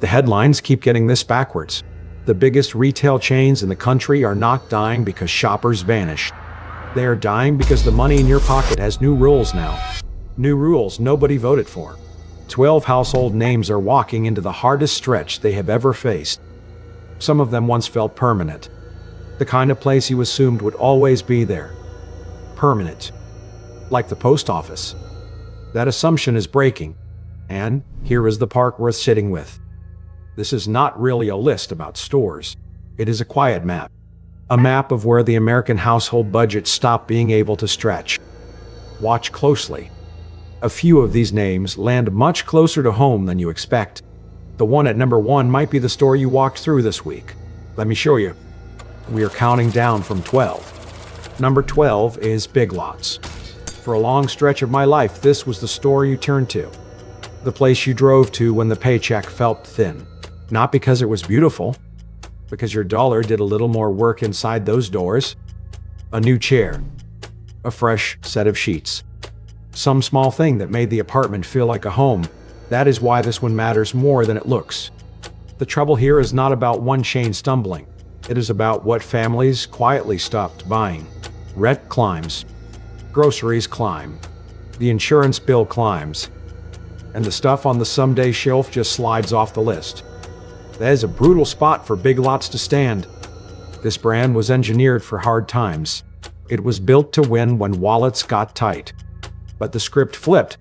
The headlines keep getting this backwards. The biggest retail chains in the country are not dying because shoppers vanished. They are dying because the money in your pocket has new rules now. New rules nobody voted for. 12 household names are walking into the hardest stretch they have ever faced. Some of them once felt permanent. The kind of place you assumed would always be there. Permanent. Like the post office. That assumption is breaking. And here is the part worth sitting with. This is not really a list about stores. It is a quiet map. A map of where the American household budget stopped being able to stretch. Watch closely. A few of these names land much closer to home than you expect. The one at number 1 might be the store you walked through this week. Let me show you. We are counting down from 12. Number 12 is Big Lots. For a long stretch of my life, this was the store you turned to. The place you drove to when the paycheck felt thin. Not because it was beautiful, because your dollar did a little more work inside those doors. A new chair. A fresh set of sheets. Some small thing that made the apartment feel like a home. That is why this one matters more than it looks. The trouble here is not about one chain stumbling. It is about what families quietly stopped buying. Rent climbs. Groceries climb. The insurance bill climbs. And the stuff on the someday shelf just slides off the list. That is a brutal spot for Big Lots to stand. This brand was engineered for hard times. It was built to win when wallets got tight. But the script flipped.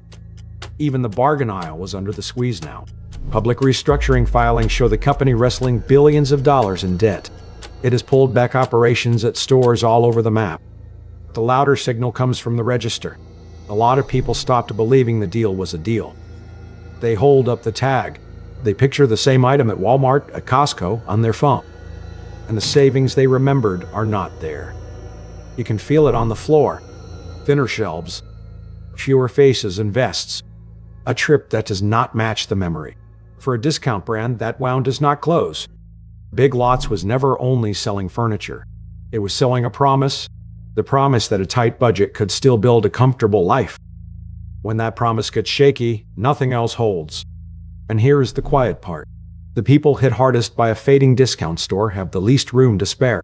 Even the bargain aisle was under the squeeze now. Public restructuring filings show the company wrestling billions of dollars in debt. It has pulled back operations at stores all over the map. The louder signal comes from the register. A lot of people stopped believing the deal was a deal. They hold up the tag. They picture the same item at Walmart, at Costco, on their phone. And the savings they remembered are not there. You can feel it on the floor. Thinner shelves. Fewer faces and vests. A trip that does not match the memory. For a discount brand, that wound does not close. Big Lots was never only selling furniture. It was selling a promise, the promise that a tight budget could still build a comfortable life. When that promise gets shaky, nothing else holds. And here is the quiet part. The people hit hardest by a fading discount store have the least room to spare.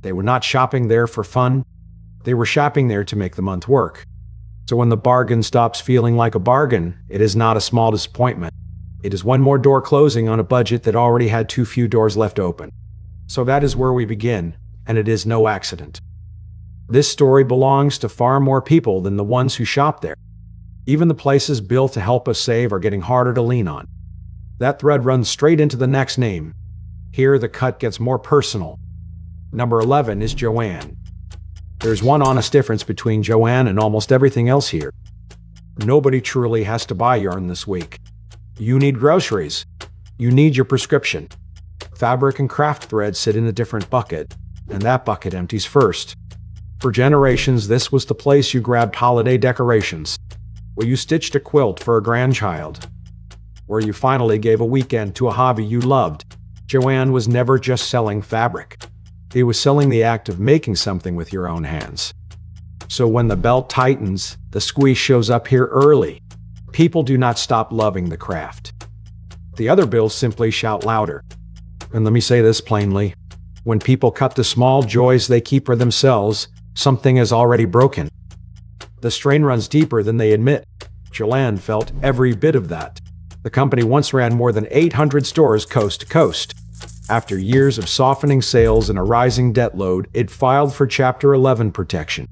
They were not shopping there for fun. They were shopping there to make the month work. So when the bargain stops feeling like a bargain, it is not a small disappointment. It is one more door closing on a budget that already had too few doors left open. So that is where we begin, and it is no accident. This story belongs to far more people than the ones who shop there. Even the places built to help us save are getting harder to lean on. That thread runs straight into the next name. Here the cut gets more personal. Number 11 is Joann. There's one honest difference between Joann and almost everything else here. Nobody truly has to buy yarn this week. You need groceries. You need your prescription. Fabric and craft thread sit in a different bucket, and that bucket empties first. For generations, this was the place you grabbed holiday decorations, where you stitched a quilt for a grandchild, where you finally gave a weekend to a hobby you loved. Joann was never just selling fabric. It was selling the act of making something with your own hands. So when the belt tightens, the squeeze shows up here early. People do not stop loving the craft. The other bills simply shout louder. And let me say this plainly. When people cut the small joys they keep for themselves, something is already broken. The strain runs deeper than they admit. Joann felt every bit of that. The company once ran more than 800 stores coast to coast. After years of softening sales and a rising debt load, it filed for Chapter 11 protection.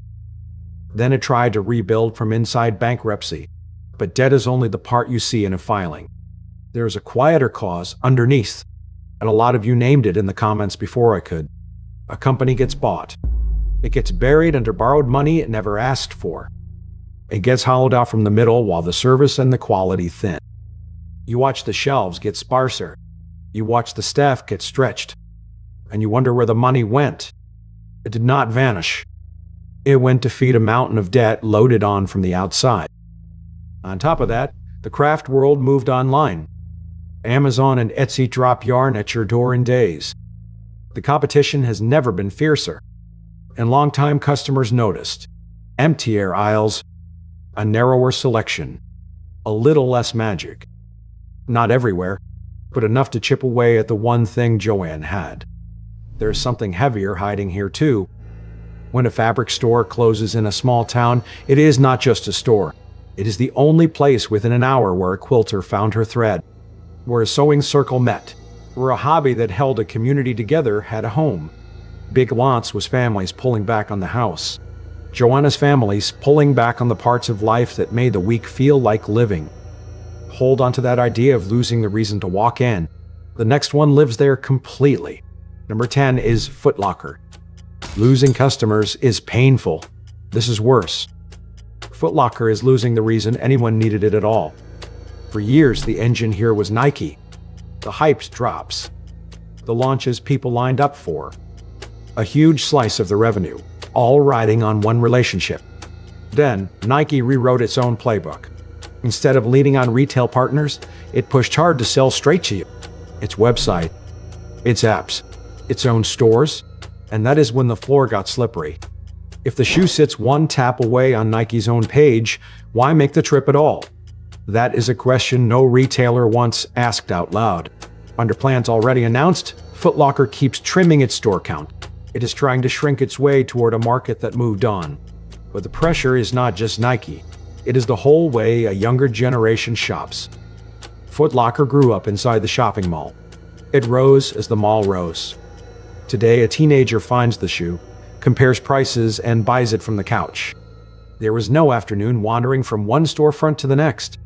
Then it tried to rebuild from inside bankruptcy. But debt is only the part you see in a filing. There is a quieter cause underneath, and a lot of you named it in the comments before I could. A company gets bought. It gets buried under borrowed money it never asked for. It gets hollowed out from the middle while the service and the quality thin. You watch the shelves get sparser. You watch the staff get stretched. And you wonder where the money went. It did not vanish. It went to feed a mountain of debt loaded on from the outside. On top of that, the craft world moved online. Amazon and Etsy drop yarn at your door in days. The competition has never been fiercer. And longtime customers noticed. Emptier aisles, a narrower selection, a little less magic. Not everywhere. but enough to chip away at the one thing Joann had. There's something heavier hiding here too. When a fabric store closes in a small town, it is not just a store. It is the only place within an hour where a quilter found her thread, where a sewing circle met, where a hobby that held a community together had a home. Big Lots was families pulling back on the house. Joanna's family's pulling back on the parts of life that made the week feel like living. Hold on to that idea of losing the reason to walk in. The next one lives there completely. Number 10 is Foot Locker. Losing customers is painful. This is worse. Foot Locker is losing the reason anyone needed it at all. For years, the engine here was Nike. The hyped drops. The launches people lined up for. A huge slice of the revenue, all riding on one relationship. Then, Nike rewrote its own playbook. Instead of leaning on retail partners, it pushed hard to sell straight to you. Its website, its apps, its own stores, and that is when the floor got slippery. If the shoe sits one tap away on Nike's own page, why make the trip at all? That is a question no retailer once asked out loud. Under plans already announced, Foot Locker keeps trimming its store count. It is trying to shrink its way toward a market that moved on. But the pressure is not just Nike. It is the whole way a younger generation shops. Foot Locker grew up inside the shopping mall. It rose as the mall rose. Today, a teenager finds the shoe, compares prices, and buys it from the couch. There was no afternoon wandering from one storefront to the next.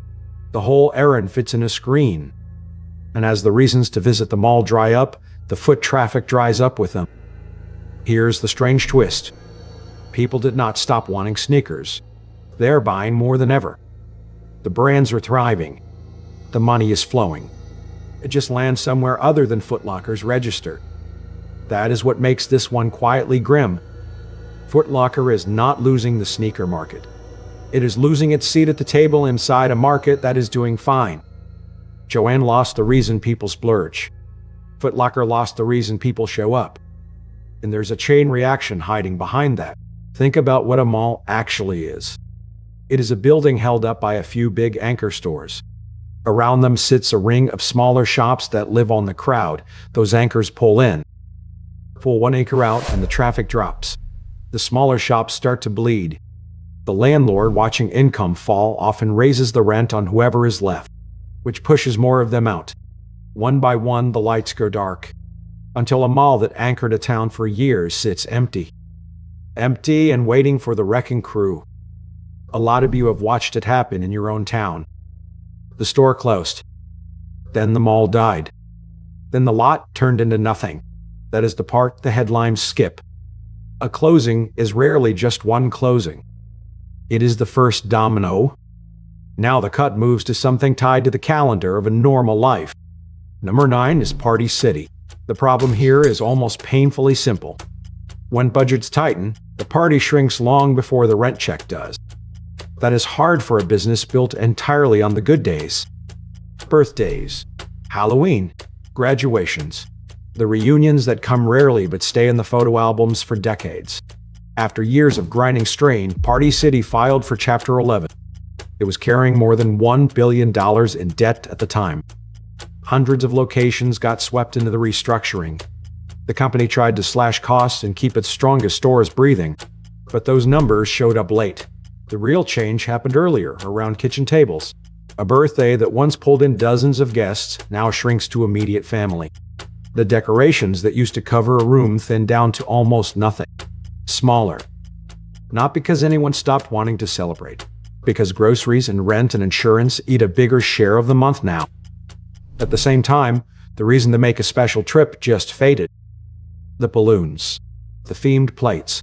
The whole errand fits in a screen. And as the reasons to visit the mall dry up, the foot traffic dries up with them. Here's the strange twist. People did not stop wanting sneakers. They're buying more than ever. The brands are thriving. The money is flowing. It just lands somewhere other than Foot Locker's register. That is what makes this one quietly grim. Foot Locker is not losing the sneaker market. It is losing its seat at the table inside a market that is doing fine. Joann lost the reason people splurge. Foot Locker lost the reason people show up. And there's a chain reaction hiding behind that. Think about what a mall actually is. It is a building held up by a few big anchor stores. Around them sits a ring of smaller shops that live on the crowd. Those anchors pull in. Pull one anchor out and the traffic drops. The smaller shops start to bleed. The landlord, watching income fall, often raises the rent on whoever is left, which pushes more of them out. One by one, the lights go dark, until a mall that anchored a town for years sits empty. Empty and waiting for the wrecking crew. A lot of you have watched it happen in your own town. The store closed. Then the mall died. Then the lot turned into nothing. That is the part the headlines skip. A closing is rarely just one closing. It is the first domino. Now the cut moves to something tied to the calendar of a normal life. Number 9 is Party City. The problem here is almost painfully simple. When budgets tighten, the party shrinks long before the rent check does. That is hard for a business built entirely on the good days. Birthdays, Halloween, graduations, the reunions that come rarely but stay in the photo albums for decades. After years of grinding strain, Party City filed for Chapter 11. It was carrying more than $1 billion in debt at the time. Hundreds of locations got swept into the restructuring. The company tried to slash costs and keep its strongest stores breathing, but those numbers showed up late. The real change happened earlier, around kitchen tables. A birthday that once pulled in dozens of guests now shrinks to immediate family. The decorations that used to cover a room thinned down to almost nothing. Smaller. Not because anyone stopped wanting to celebrate, because groceries and rent and insurance eat a bigger share of the month now. At the same time, the reason to make a special trip just faded. The balloons. The themed plates.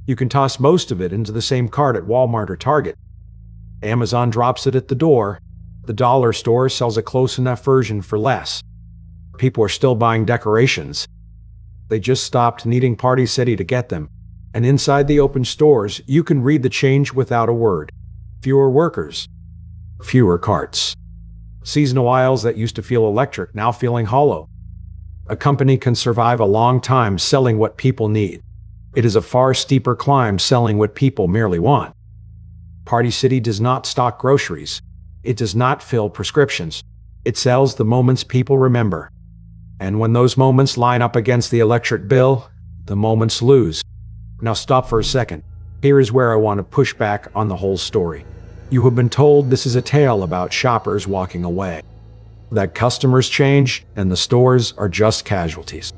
You can toss most of it into the same cart at Walmart or Target. Amazon drops it at the door. The dollar store sells a close enough version for less. People are still buying decorations. They just stopped needing Party City to get them. And inside the open stores, you can read the change without a word. Fewer workers. Fewer carts. Seasonal aisles that used to feel electric now feeling hollow. A company can survive a long time selling what people need. It is a far steeper climb selling what people merely want. Party City does not stock groceries. It does not fill prescriptions. It sells the moments people remember. And when those moments line up against the electric bill, the moments lose. Now stop for a second. Here is where I want to push back on the whole story. You have been told this is a tale about shoppers walking away, that customers change and the stores are just casualties.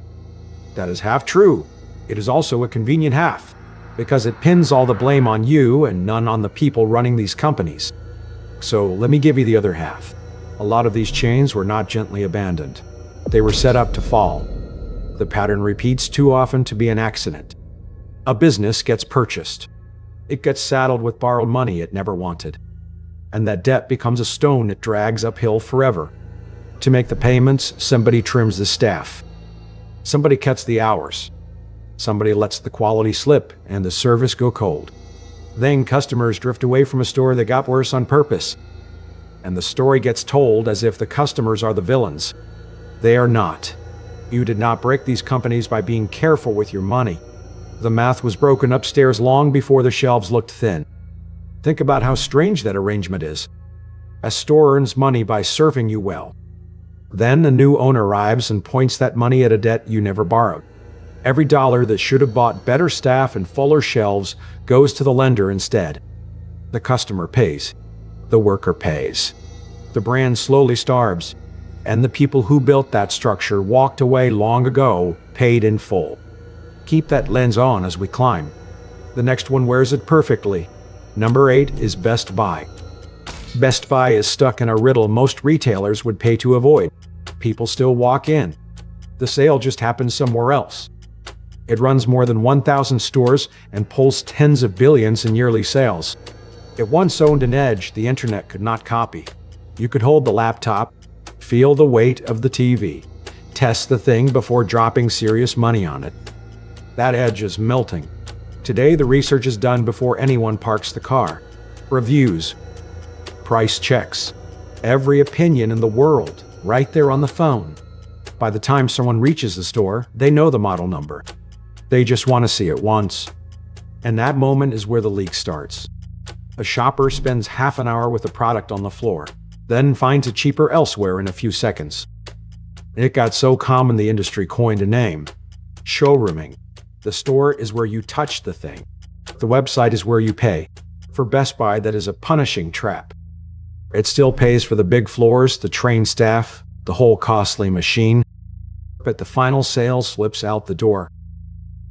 That is half true. It is also a convenient half, because it pins all the blame on you and none on the people running these companies. So let me give you the other half. A lot of these chains were not gently abandoned. They were set up to fall. The pattern repeats too often to be an accident. A business gets purchased. It gets saddled with borrowed money it never wanted. And that debt becomes a stone it drags uphill forever. To make the payments, somebody trims the staff. Somebody cuts the hours. Somebody lets the quality slip and the service go cold. Then customers drift away from a store that got worse on purpose. And the story gets told as if the customers are the villains. They are not. You did not break these companies by being careful with your money. The math was broken upstairs long before the shelves looked thin. Think about how strange that arrangement is. A store earns money by serving you well. Then a new owner arrives and points that money at a debt you never borrowed. Every dollar that should have bought better staff and fuller shelves goes to the lender instead. The customer pays. The worker pays. The brand slowly starves. And the people who built that structure walked away long ago, paid in full. Keep that lens on as we climb. The next one wears it perfectly. Number 8 is Best Buy. Best Buy is stuck in a riddle most retailers would pay to avoid. People still walk in. The sale just happens somewhere else. It runs more than 1,000 stores and pulls tens of billions in yearly sales. It once owned an edge the internet could not copy. You could hold the laptop, feel the weight of the TV, test the thing before dropping serious money on it. That edge is melting. Today, the research is done before anyone parks the car. Reviews, price checks, every opinion in the world, right there on the phone. By the time someone reaches the store, they know the model number. They just want to see it once. And that moment is where the leak starts. A shopper spends half an hour with the product on the floor, then finds it cheaper elsewhere in a few seconds. It got so common the industry coined a name: showrooming. The store is where you touch the thing. The website is where you pay. For Best Buy, that is a punishing trap. It still pays for the big floors, the trained staff, the whole costly machine. But the final sale slips out the door.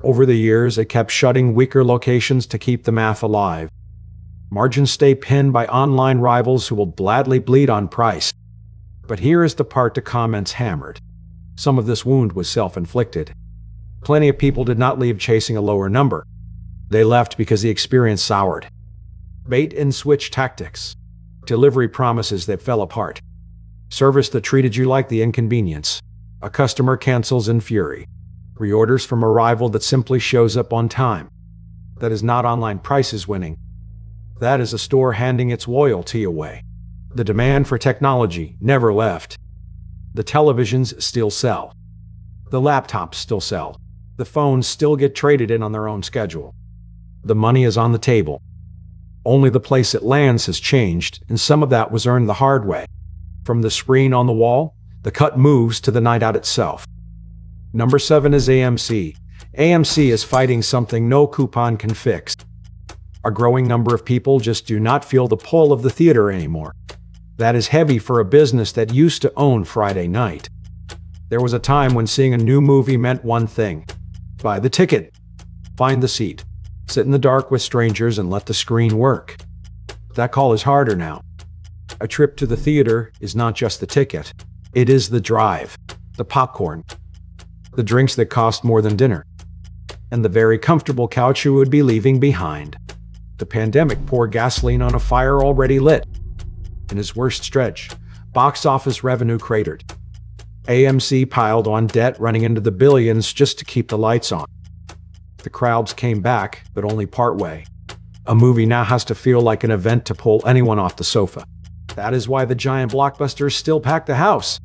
Over the years, it kept shutting weaker locations to keep the math alive. Margins stay pinned by online rivals who will gladly bleed on price. But here is the part the comments hammered. Some of this wound was self-inflicted. Plenty of people did not leave chasing a lower number. They left because the experience soured. Bait and switch tactics. Delivery promises that fell apart. Service that treated you like the inconvenience. A customer cancels in fury. Reorders from a rival that simply shows up on time. That is not online prices winning. That is a store handing its loyalty away. The demand for technology never left. The televisions still sell. The laptops still sell. The phones still get traded in on their own schedule. The money is on the table. Only the place it lands has changed, and some of that was earned the hard way. From the screen on the wall, the cut moves to the night out itself. Number 7 is AMC. AMC is fighting something no coupon can fix. A growing number of people just do not feel the pull of the theater anymore. That is heavy for a business that used to own Friday night. There was a time when seeing a new movie meant one thing: buy the ticket, find the seat, sit in the dark with strangers and let the screen work. That call is harder now. A trip to the theater is not just the ticket. It is the drive, the popcorn, the drinks that cost more than dinner, and the very comfortable couch you would be leaving behind. The pandemic poured gasoline on a fire already lit. In its worst stretch, box office revenue cratered. AMC piled on debt running into the billions just to keep the lights on. The crowds came back, but only partway. A movie now has to feel like an event to pull anyone off the sofa. That is why the giant blockbusters still pack the house.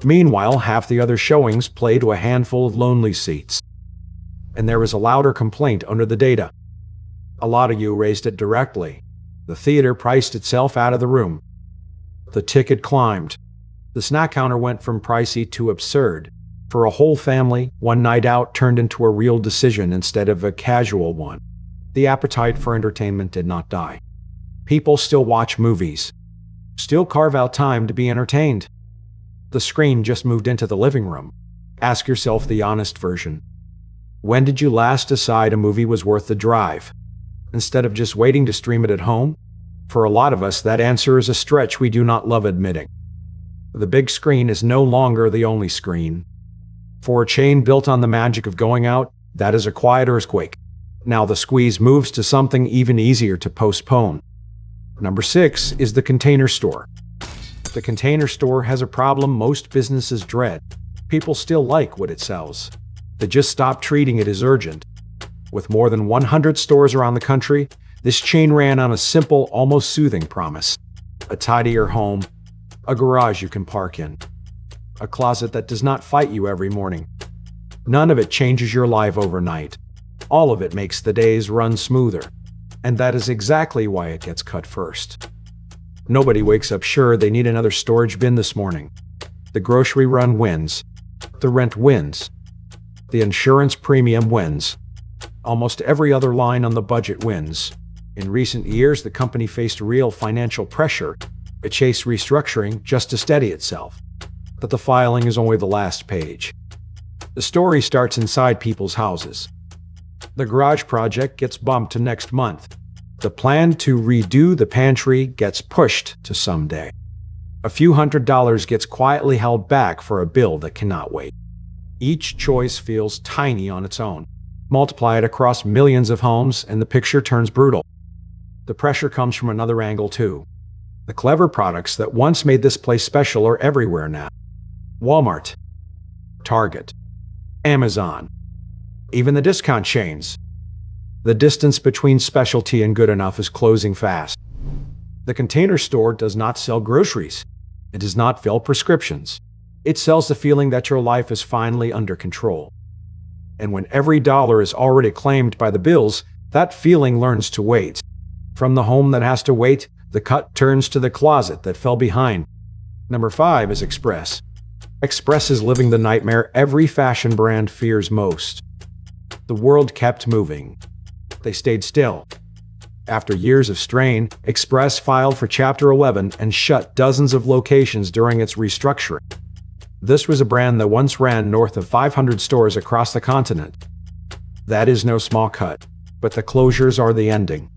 Meanwhile, half the other showings play to a handful of lonely seats. And there was a louder complaint under the data. A lot of you raised it directly. The theater priced itself out of the room. The ticket climbed. The snack counter went from pricey to absurd. For a whole family, one night out turned into a real decision instead of a casual one. The appetite for entertainment did not die. People still watch movies, still carve out time to be entertained. The screen just moved into the living room. Ask yourself the honest version. When did you last decide a movie was worth the drive, instead of just waiting to stream it at home? For a lot of us, that answer is a stretch we do not love admitting. The big screen is no longer the only screen. For a chain built on the magic of going out, that is a quiet earthquake. Now the squeeze moves to something even easier to postpone. Number 6 is the Container Store. The Container Store has a problem most businesses dread. People still like what it sells. They just stopped treating it as urgent. With more than 100 stores around the country, this chain ran on a simple, almost soothing promise. A tidier home, a garage you can park in, a closet that does not fight you every morning. None of it changes your life overnight. All of it makes the days run smoother. And that is exactly why it gets cut first. Nobody wakes up sure they need another storage bin this morning. The grocery run wins. The rent wins. The insurance premium wins. Almost every other line on the budget wins. In recent years, the company faced real financial pressure. It chased restructuring just to steady itself. But the filing is only the last page. The story starts inside people's houses. The garage project gets bumped to next month. The plan to redo the pantry gets pushed to someday. A few $100s gets quietly held back for a bill that cannot wait. Each choice feels tiny on its own. Multiply it across millions of homes and the picture turns brutal. The pressure comes from another angle too. The clever products that once made this place special are everywhere now. Walmart, Target, Amazon, even the discount chains. The distance between specialty and good enough is closing fast. The Container Store does not sell groceries. It does not fill prescriptions. It sells the feeling that your life is finally under control. And when every dollar is already claimed by the bills, that feeling learns to wait. From the home that has to wait, the cut turns to the closet that fell behind. Number 5 is Express. Express is living the nightmare every fashion brand fears most. The world kept moving. They stayed still. After years of strain, Express filed for Chapter 11 and shut dozens of locations during its restructuring. This was a brand that once ran north of 500 stores across the continent. That is no small cut, but the closures are the ending.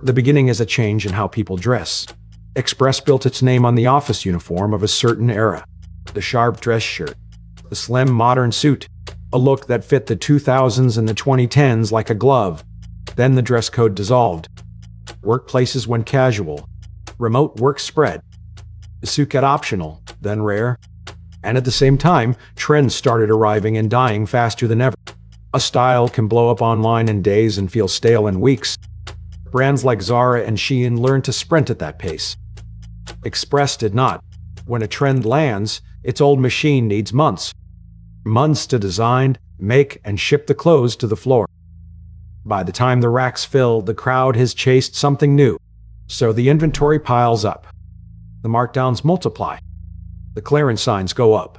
The beginning is a change in how people dress. Express built its name on the office uniform of a certain era. The sharp dress shirt, the slim modern suit, a look that fit the 2000s and the 2010s like a glove. Then the dress code dissolved. Workplaces went casual. Remote work spread. The suit got optional, then rare. And at the same time, trends started arriving and dying faster than ever. A style can blow up online in days and feel stale in weeks. Brands like Zara and Shein learned to sprint at that pace. Express did not. When a trend lands, its old machine needs months. Months to design, make, and ship the clothes to the floor. By the time the racks fill, the crowd has chased something new. So the inventory piles up. The markdowns multiply. The clearance signs go up.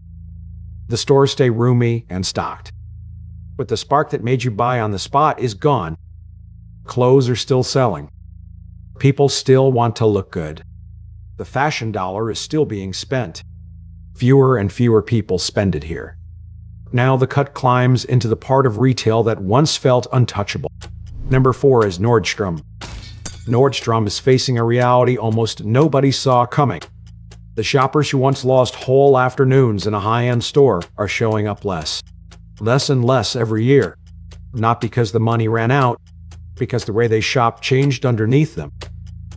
The stores stay roomy and stocked. But the spark that made you buy on the spot is gone. Clothes are still selling. People still want to look good. The fashion dollar is still being spent. Fewer and fewer people spend it here. Now the cut climbs into the part of retail that once felt untouchable. Number 4 is Nordstrom. Nordstrom is facing a reality almost nobody saw coming. The shoppers who once lost whole afternoons in a high-end store are showing up less. Less and less every year. Not because the money ran out, because the way they shop changed underneath them.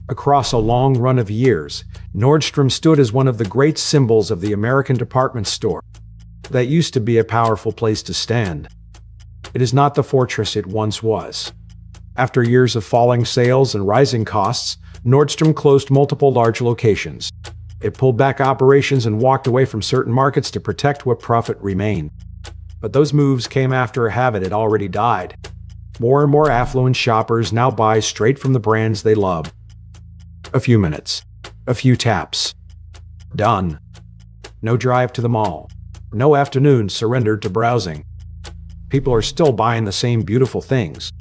Across a long run of years, Nordstrom stood as one of the great symbols of the American department store. That used to be a powerful place to stand. It is not the fortress it once was. After years of falling sales and rising costs, Nordstrom closed multiple large locations. It pulled back operations and walked away from certain markets to protect what profit remained. But those moves came after a habit had already died. More and more affluent shoppers now buy straight from the brands they love. A few minutes. A few taps. Done. No drive to the mall. No afternoon surrendered to browsing. People are still buying the same beautiful things.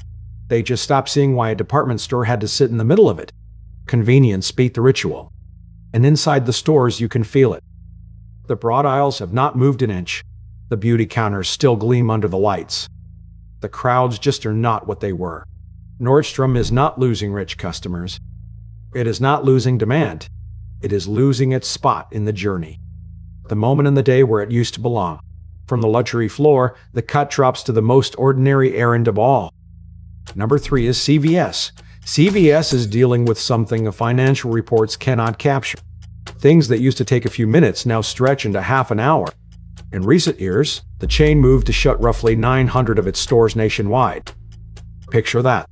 They just stopped seeing why a department store had to sit in the middle of it. Convenience beat the ritual. And inside the stores you can feel it. The broad aisles have not moved an inch. The beauty counters still gleam under the lights. The crowds just are not what they were. Nordstrom is not losing rich customers. It is not losing demand. It is losing its spot in the journey. The moment in the day where it used to belong. From the luxury floor, the cut drops to the most ordinary errand of all. Number 3 is CVS. CVS is dealing with something the financial reports cannot capture. Things that used to take a few minutes now stretch into half an hour. In recent years, the chain moved to shut roughly 900 of its stores nationwide. Picture that.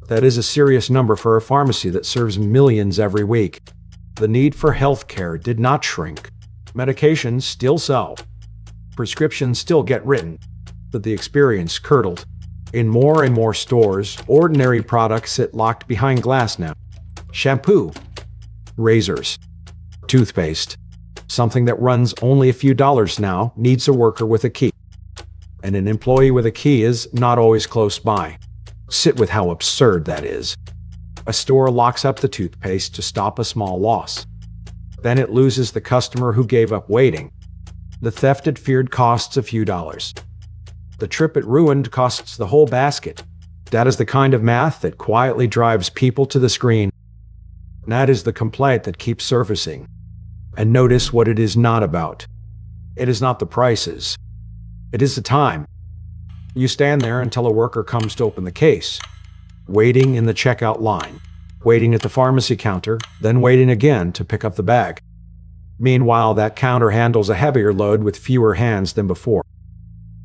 That is a serious number for a pharmacy that serves millions every week. The need for healthcare did not shrink. Medications still sell. Prescriptions still get written. But the experience curdled. In more and more stores, ordinary products sit locked behind glass now. Shampoo, razors, toothpaste. Something that runs only a few dollars now needs a worker with a key. And an employee with a key is not always close by. Sit with how absurd that is. A store locks up the toothpaste to stop a small loss. Then it loses the customer who gave up waiting. The theft it feared costs a few dollars. The trip it ruined costs the whole basket. That is the kind of math that quietly drives people to the screen. That is the complaint that keeps surfacing. And notice what it is not about. It is not the prices. It is the time. You stand there until a worker comes to open the case, waiting in the checkout line, waiting at the pharmacy counter, then waiting again to pick up the bag. Meanwhile, that counter handles a heavier load with fewer hands than before.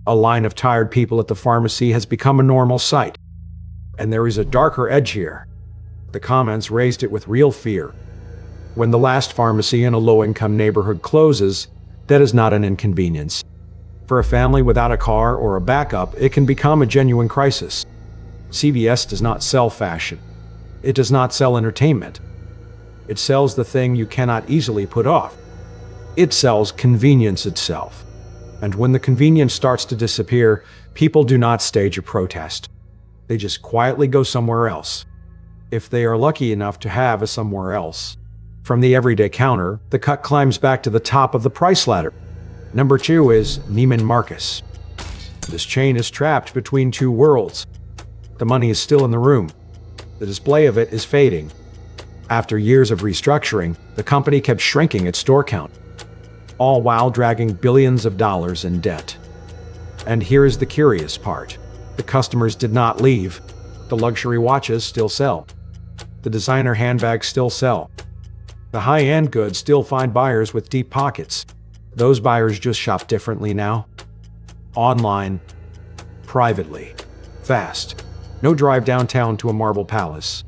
A line of tired people at the pharmacy has become a normal sight. And there is a darker edge here. The comments raised it with real fear. When the last pharmacy in a low-income neighborhood closes, that is not an inconvenience. For a family without a car or a backup, it can become a genuine crisis. CVS does not sell fashion. It does not sell entertainment. It sells the thing you cannot easily put off. It sells convenience itself. And when the convenience starts to disappear, people do not stage a protest. They just quietly go somewhere else. If they are lucky enough to have a somewhere else. From the everyday counter, the cut climbs back to the top of the price ladder. Number 2 is Neiman Marcus. This chain is trapped between two worlds. The money is still in the room. The display of it is fading. After years of restructuring, the company kept shrinking its store count, all while dragging billions of dollars in debt. And here is the curious part. The customers did not leave. The luxury watches still sell. The designer handbags still sell. The high-end goods still find buyers with deep pockets. Those buyers just shop differently now. Online, privately, fast. No drive downtown to a marble palace.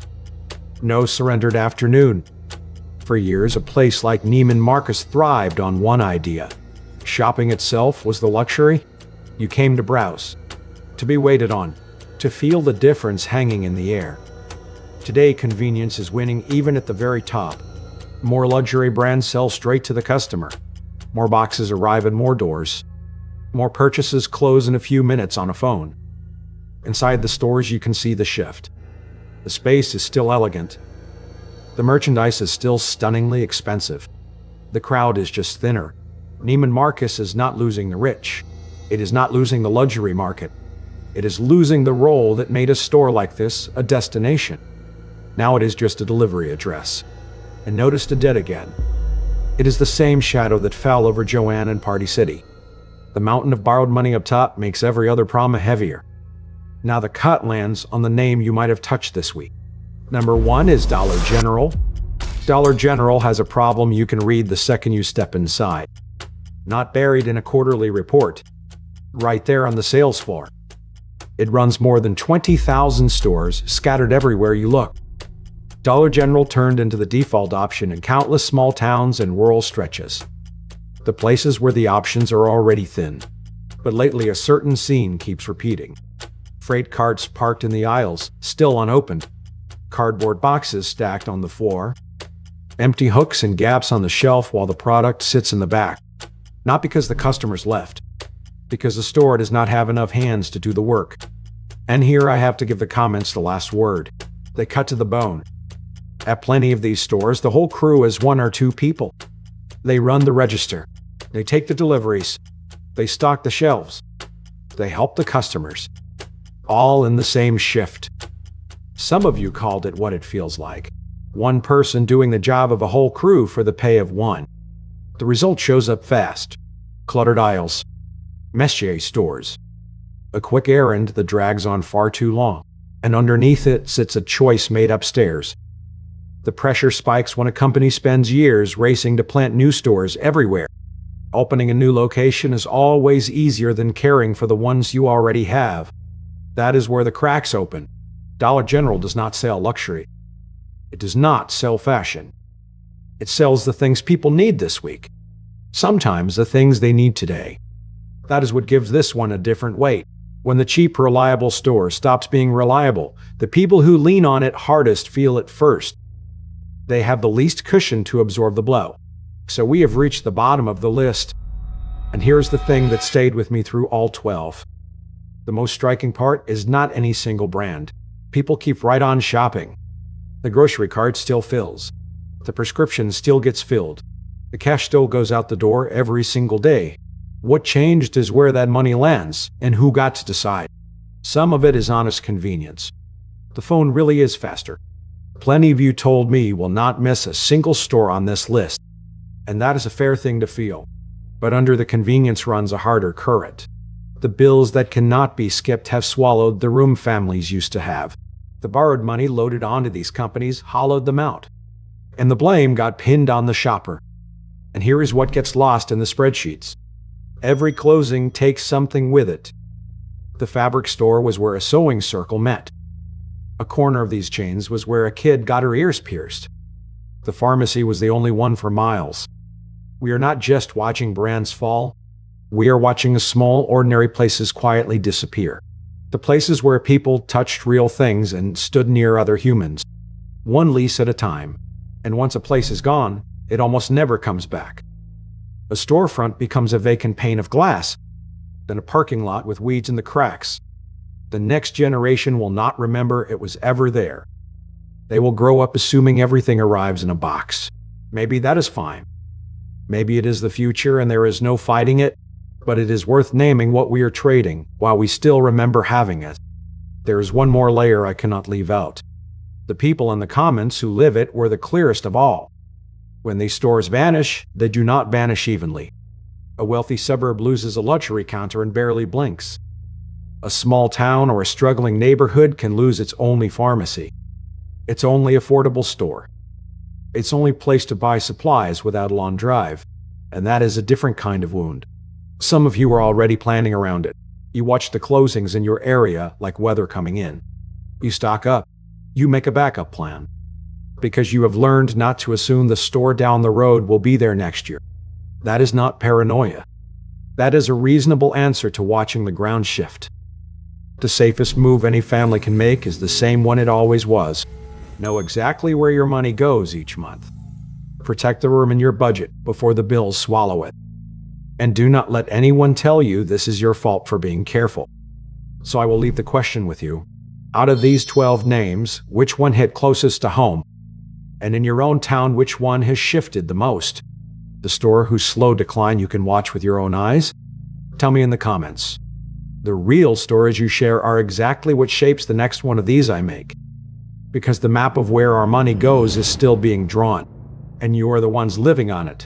No surrendered afternoon. For years, a place like Neiman Marcus thrived on one idea. Shopping itself was the luxury. You came to browse, to be waited on, to feel the difference hanging in the air. Today, convenience is winning even at the very top. More luxury brands sell straight to the customer. More boxes arrive in more doors. More purchases close in a few minutes on a phone. Inside the stores, you can see the shift. The space is still elegant. The merchandise is still stunningly expensive. The crowd is just thinner. Neiman Marcus is not losing the rich. It is not losing the luxury market. It is losing the role that made a store like this a destination. Now it is just a delivery address. And notice the debt again. It is the same shadow that fell over Joann and Party City. The mountain of borrowed money up top makes every other problem heavier. Now the cut lands on the name you might have touched this week. Number 1 is Dollar General. Dollar General has a problem you can read the second you step inside. Not buried in a quarterly report. Right there on the sales floor. It runs more than 20,000 stores scattered everywhere you look. Dollar General turned into the default option in countless small towns and rural stretches. The places where the options are already thin. But lately a certain scene keeps repeating. Freight carts parked in the aisles, still unopened. Cardboard boxes stacked on the floor. Empty hooks and gaps on the shelf while the product sits in the back. Not because the customers left, because the store does not have enough hands to do the work. And here I have to give the comments the last word. They cut to the bone. At plenty of these stores, the whole crew is one or two people. They run the register. They take the deliveries. They stock the shelves. They help the customers. All in the same shift. Some of you called it what it feels like. One person doing the job of a whole crew for the pay of one. The result shows up fast. Cluttered aisles. Messier stores. A quick errand that drags on far too long. And underneath it sits a choice made upstairs. The pressure spikes when a company spends years racing to plant new stores everywhere. Opening a new location is always easier than caring for the ones you already have. That is where the cracks open. Dollar General does not sell luxury. It does not sell fashion. It sells the things people need this week. Sometimes the things they need today. That is what gives this one a different weight. When the cheap, reliable store stops being reliable, the people who lean on it hardest feel it first. They have the least cushion to absorb the blow. So we have reached the bottom of the list. And here's the thing that stayed with me through all 12. The most striking part is not any single brand. People keep right on shopping. The grocery cart still fills. The prescription still gets filled. The cash still goes out the door every single day. What changed is where that money lands and who got to decide. Some of it is honest convenience. The phone really is faster. Plenty of you told me you will not miss a single store on this list. And that is a fair thing to feel. But under the convenience runs a harder current. The bills that cannot be skipped have swallowed the room families used to have. The borrowed money loaded onto these companies hollowed them out. And the blame got pinned on the shopper. And here is what gets lost in the spreadsheets. Every closing takes something with it. The fabric store was where a sewing circle met. A corner of these chains was where a kid got her ears pierced. The pharmacy was the only one for miles. We are not just watching brands fall. We are watching small, ordinary places quietly disappear. The places where people touched real things and stood near other humans. One lease at a time. And once a place is gone, it almost never comes back. A storefront becomes a vacant pane of glass, then a parking lot with weeds in the cracks. The next generation will not remember it was ever there. They will grow up assuming everything arrives in a box. Maybe that is fine. Maybe it is the future and there is no fighting it, but it is worth naming what we are trading while we still remember having it. There is one more layer I cannot leave out. The people in the comments who live it were the clearest of all. When these stores vanish, they do not vanish evenly. A wealthy suburb loses a luxury counter and barely blinks. A small town or a struggling neighborhood can lose its only pharmacy. Its only affordable store. Its only place to buy supplies without a long drive. And that is a different kind of wound. Some of you are already planning around it. You watch the closings in your area like weather coming in. You stock up. You make a backup plan. Because you have learned not to assume the store down the road will be there next year. That is not paranoia. That is a reasonable answer to watching the ground shift. The safest move any family can make is the same one it always was. Know exactly where your money goes each month. Protect the room in your budget before the bills swallow it. And do not let anyone tell you this is your fault for being careful. So I will leave the question with you. Out of these 12 names, which one hit closest to home? And in your own town, which one has shifted the most? The store whose slow decline you can watch with your own eyes? Tell me in the comments. The real stories you share are exactly what shapes the next one of these I make. Because the map of where our money goes is still being drawn. And you are the ones living on it.